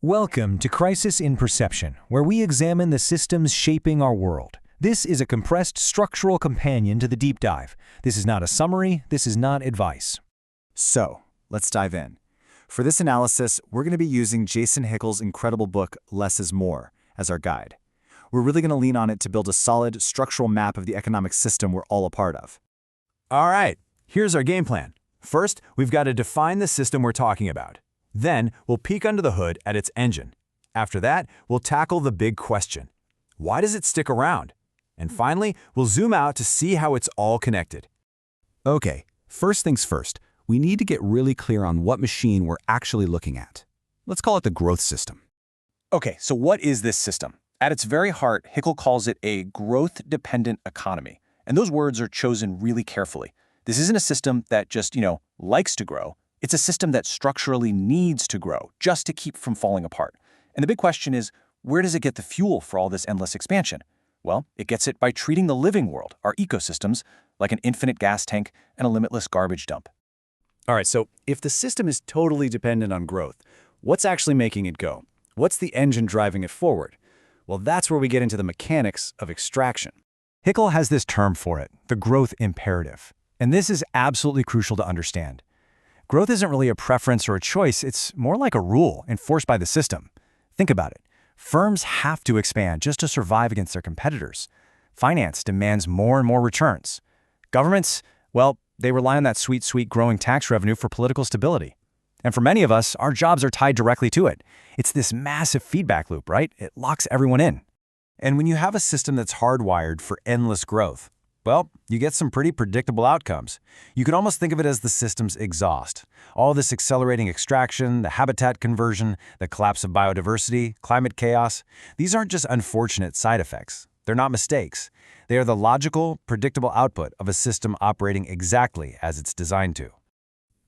Welcome to Crisis in Perception, where we examine the systems shaping our world. This is a compressed structural companion to the deep dive. This is not a summary, this is not advice. So, let's dive in. For this analysis, we're going to be using Jason Hickel's incredible book, Less is More, as our guide. We're really going to lean on it to build a solid, structural map of the economic system we're all a part of. All right, here's our game plan. First, we've got to define the system we're talking about. Then, we'll peek under the hood at its engine. After that, we'll tackle the big question. Why does it stick around? And finally, we'll zoom out to see how it's all connected. Okay, first things first, we need to get really clear on what machine we're actually looking at. Let's call it the growth system. Okay, so what is this system? At its very heart, Hickel calls it a growth-dependent economy. And those words are chosen really carefully. This isn't a system that just, likes to grow. It's a system that structurally needs to grow just to keep from falling apart. And the big question is, where does it get the fuel for all this endless expansion? Well, it gets it by treating the living world, our ecosystems, like an infinite gas tank and a limitless garbage dump. All right, so if the system is totally dependent on growth, what's actually making it go? What's the engine driving it forward? Well, that's where we get into the mechanics of extraction. Hickel has this term for it, the growth imperative. And this is absolutely crucial to understand. Growth isn't really a preference or a choice, it's more like a rule enforced by the system. Think about it. Firms have to expand just to survive against their competitors. Finance demands more and more returns. Governments, well, they rely on that sweet growing tax revenue for political stability. And for many of us, our jobs are tied directly to it. It's this massive feedback loop, right? It locks everyone in. And when you have a system that's hardwired for endless growth, well, you get some pretty predictable outcomes. You could almost think of it as the system's exhaust. All this accelerating extraction, the habitat conversion, the collapse of biodiversity, climate chaos, these aren't just unfortunate side effects. They're not mistakes. They are the logical, predictable output of a system operating exactly as it's designed to.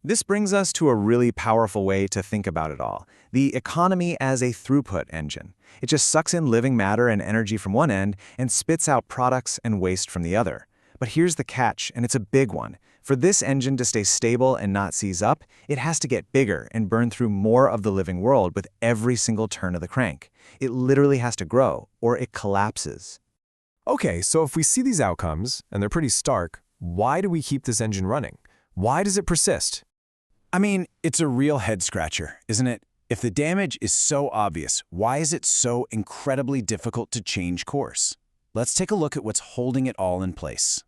This brings us to a really powerful way to think about it all, the economy as a throughput engine. It just sucks in living matter and energy from one end and spits out products and waste from the other. But here's the catch, and it's a big one. For this engine to stay stable and not seize up, it has to get bigger and burn through more of the living world with every single turn of the crank. It literally has to grow, or it collapses. Okay, so if we see these outcomes, and they're pretty stark, why do we keep this engine running? Why does it persist? I mean, it's a real head-scratcher, isn't it? If the damage is so obvious, why is it so incredibly difficult to change course? Let's take a look at what's holding it all in place.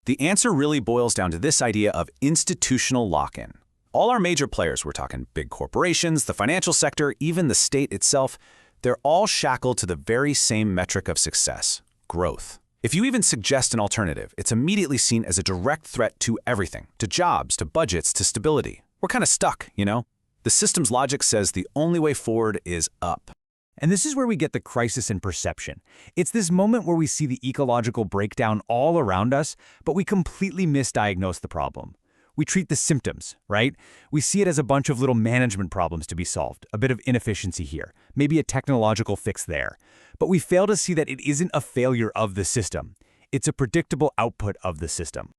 The answer really boils down to this idea of institutional lock-in. All our major players, we're talking big corporations, the financial sector, even the state itself, they're all shackled to the very same metric of success, growth. If you even suggest an alternative, it's immediately seen as a direct threat to everything, to jobs, to budgets, to stability. We're kind of stuck, The system's logic says the only way forward is up. And this is where we get the crisis in perception. It's this moment where we see the ecological breakdown all around us, but we completely misdiagnose the problem. We treat the symptoms, right? We see it as a bunch of little management problems to be solved, a bit of inefficiency here, maybe a technological fix there. But we fail to see that it isn't a failure of the system. It's a predictable output of the system.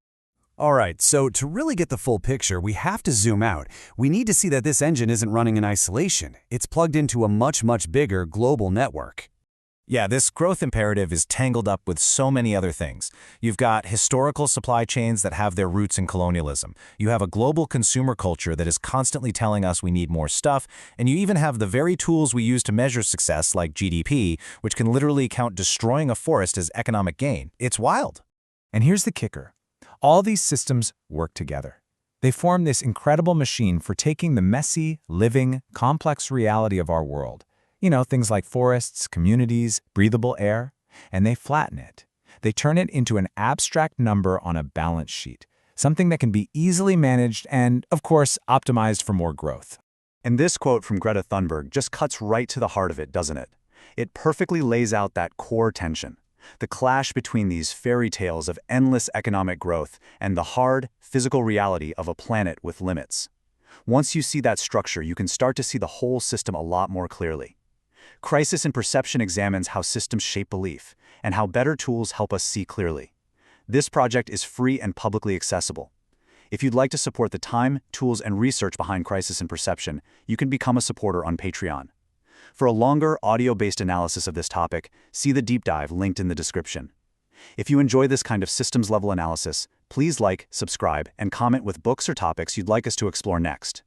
All right, so to really get the full picture, we have to zoom out. We need to see that this engine isn't running in isolation. It's plugged into a much bigger global network. Yeah, this growth imperative is tangled up with so many other things. You've got historical supply chains that have their roots in colonialism. You have a global consumer culture that is constantly telling us we need more stuff. And you even have the very tools we use to measure success, like GDP, which can literally count destroying a forest as economic gain. It's wild. And here's the kicker. All these systems work together. They form this incredible machine for taking the messy, living, complex reality of our world. Things like forests, communities, breathable air, and they flatten it. They turn it into an abstract number on a balance sheet, something that can be easily managed and, of course, optimized for more growth. And this quote from Greta Thunberg just cuts right to the heart of it, doesn't it? It perfectly lays out that core tension. The clash between these fairy tales of endless economic growth and the hard, physical reality of a planet with limits. Once you see that structure, you can start to see the whole system a lot more clearly. Crisis in Perception examines how systems shape belief and how better tools help us see clearly. This project is free and publicly accessible. If you'd like to support the time, tools, and research behind Crisis in Perception, you can become a supporter on Patreon. For a longer, audio-based analysis of this topic, see the deep dive linked in the description. If you enjoy this kind of systems-level analysis, please like, subscribe, and comment with books or topics you'd like us to explore next.